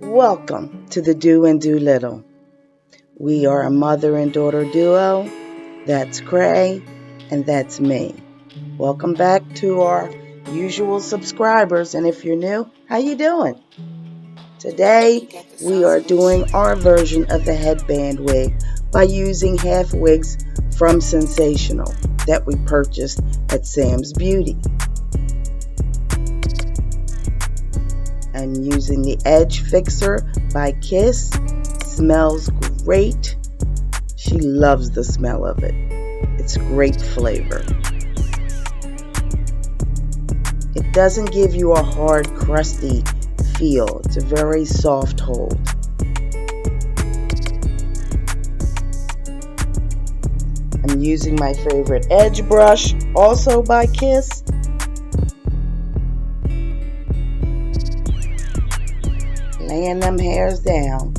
Welcome to the Do and Do Little. We are a mother and daughter duo. That's Cray, and that's me. Welcome back to our usual subscribers, and if you're new, how you doing? Today, we are doing our version of the headband wig by using half wigs from Sensationnel that we purchased at Sam's Beauty. I'm using the Edge Fixer by Kiss. Smells great. She loves the smell of it. It's great flavor. It doesn't give you a hard, crusty feel. It's a very soft hold. I'm using my favorite edge brush, also by Kiss. Laying them hairs down.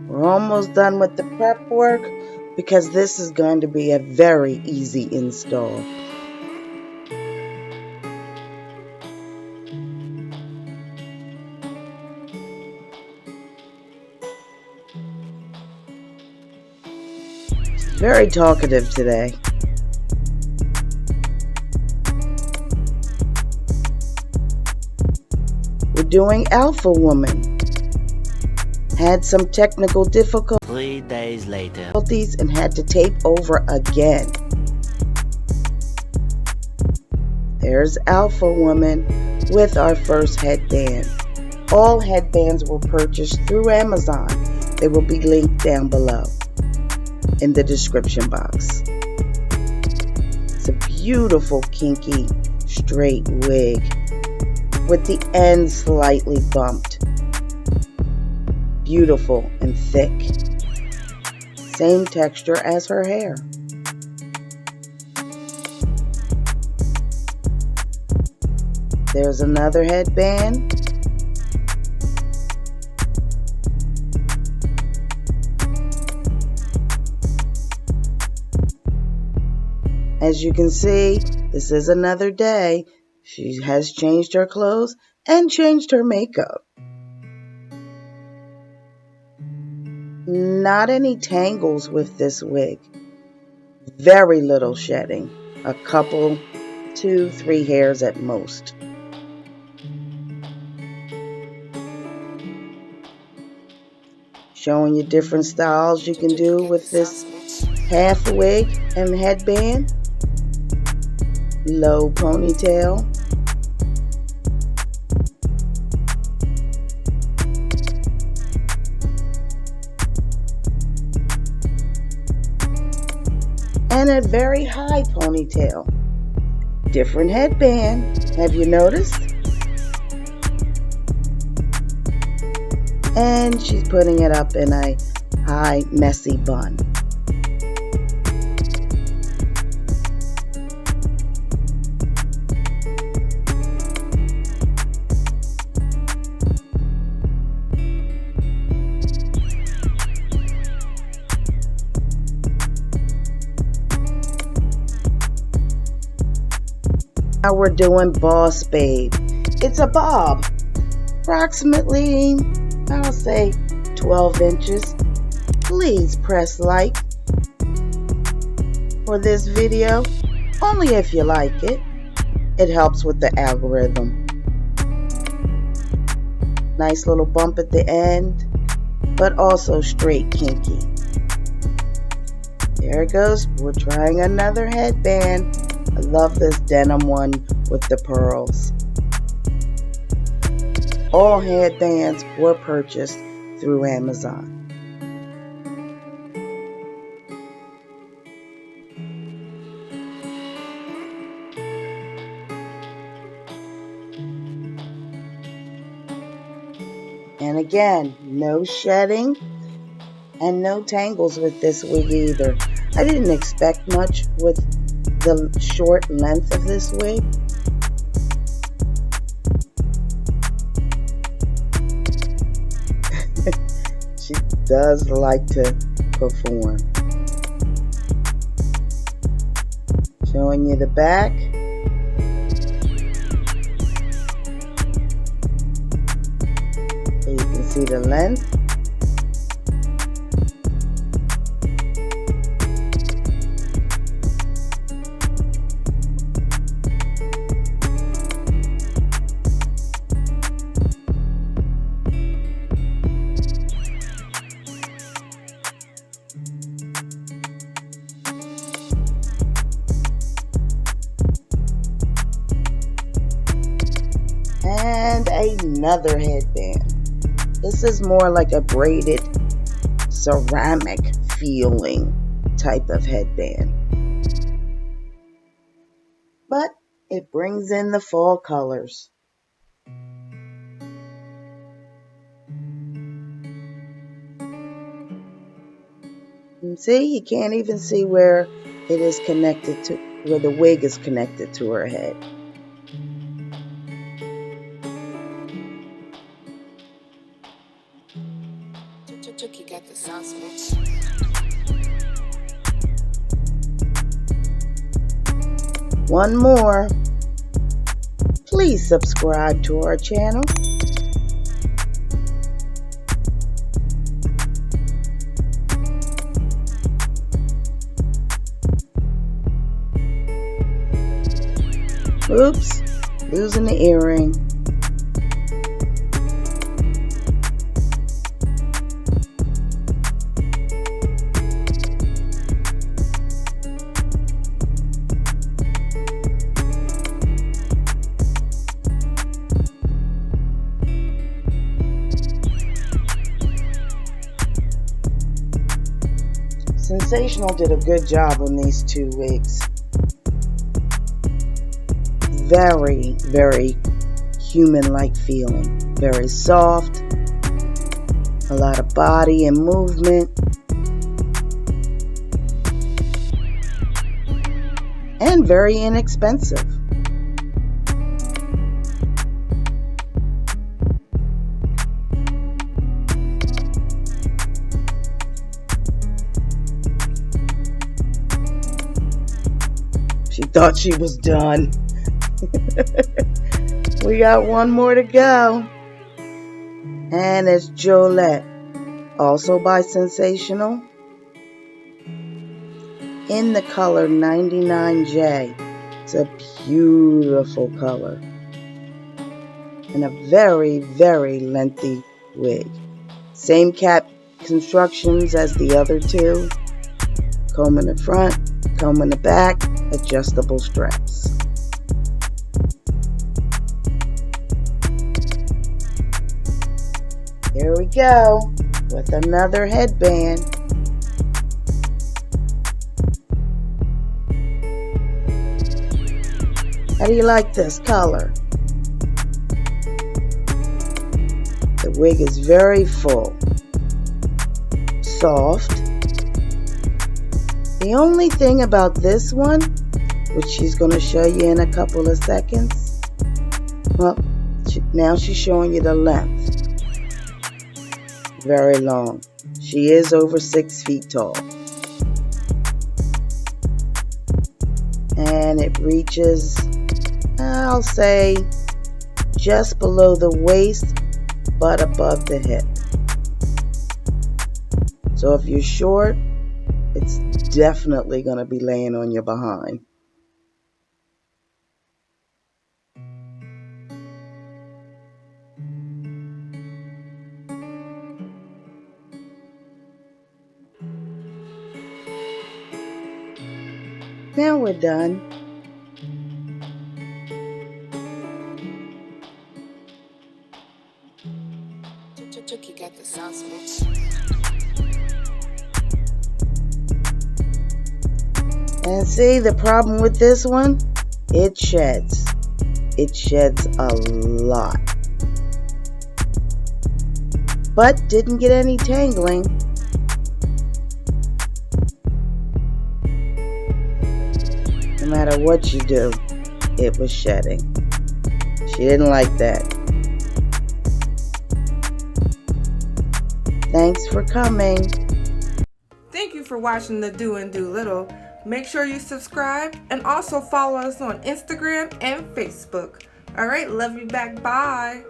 We're almost done with the prep work because this is going to be a very easy install. She's very talkative today. We're doing Alpha Woman. Had some technical difficulties 3 days later and had to tape over again. There's Alpha Woman with our first headband. All headbands were purchased through Amazon. They will be linked down below in the description box. It's a beautiful, kinky, straight wig with the ends slightly bumped. Beautiful and thick. Same texture as her hair. There's another headband. As you can see, this is another day. She has changed her clothes and changed her makeup. Not any tangles with this wig. Very little shedding. A couple, 2-3 hairs at most. Showing you different styles you can do with this half wig and headband. Low ponytail. And a very high ponytail. Different headband. Have you noticed? And she's putting it up in a high, messy bun. Now we're doing Boss Babe. It's a bob, approximately, I'll say 12 inches. Please press like for this video, only if you like it. It helps with the algorithm. Nice little bump at the end, but also straight kinky. There it goes. We're trying another headband. I love this denim one with the pearls. All headbands were purchased through Amazon. And again, no shedding and no tangles with this wig either. I didn't expect much with the short length of this wig. She does like to perform. Showing you the back. So you can see the length. And another headband. This is more like a braided ceramic feeling type of headband. But it brings in the fall colors. And see, you can't even see where it is connected to, where the wig is connected to her head. Got the sauce, bitch. One more. Please subscribe to our channel. Oops, losing the earring. Sensational did a good job on these two wigs. Very, very human-like feeling. Very soft. A lot of body and movement. And very inexpensive. She thought she was done. We got one more to go. And it's Jolette. Also by Sensational. In the color 99J. It's a beautiful color. And a very, very lengthy wig. Same cap constructions as the other two. Comb in the front, comb in the back, adjustable straps. Here we go with another headband. How do you like this color? The wig is very full, soft. The only thing about this one, which she's going to show you in a couple of seconds, well, now she's showing you the length. Very long. She is over 6 feet tall. And it reaches, I'll say, just below the waist, but above the hip. So if you're short, it's definitely going to be laying on your behind. Now we're done. You got the sauce, bitch. And see, the problem with this one, it sheds. It sheds a lot. but didn't get any tangling. No matter what you do, it was shedding. She didn't like that. Thanks for coming. Thank you for watching the Do and Do Little. Make sure you subscribe and also follow us on Instagram and Facebook. All right, love you back. Bye.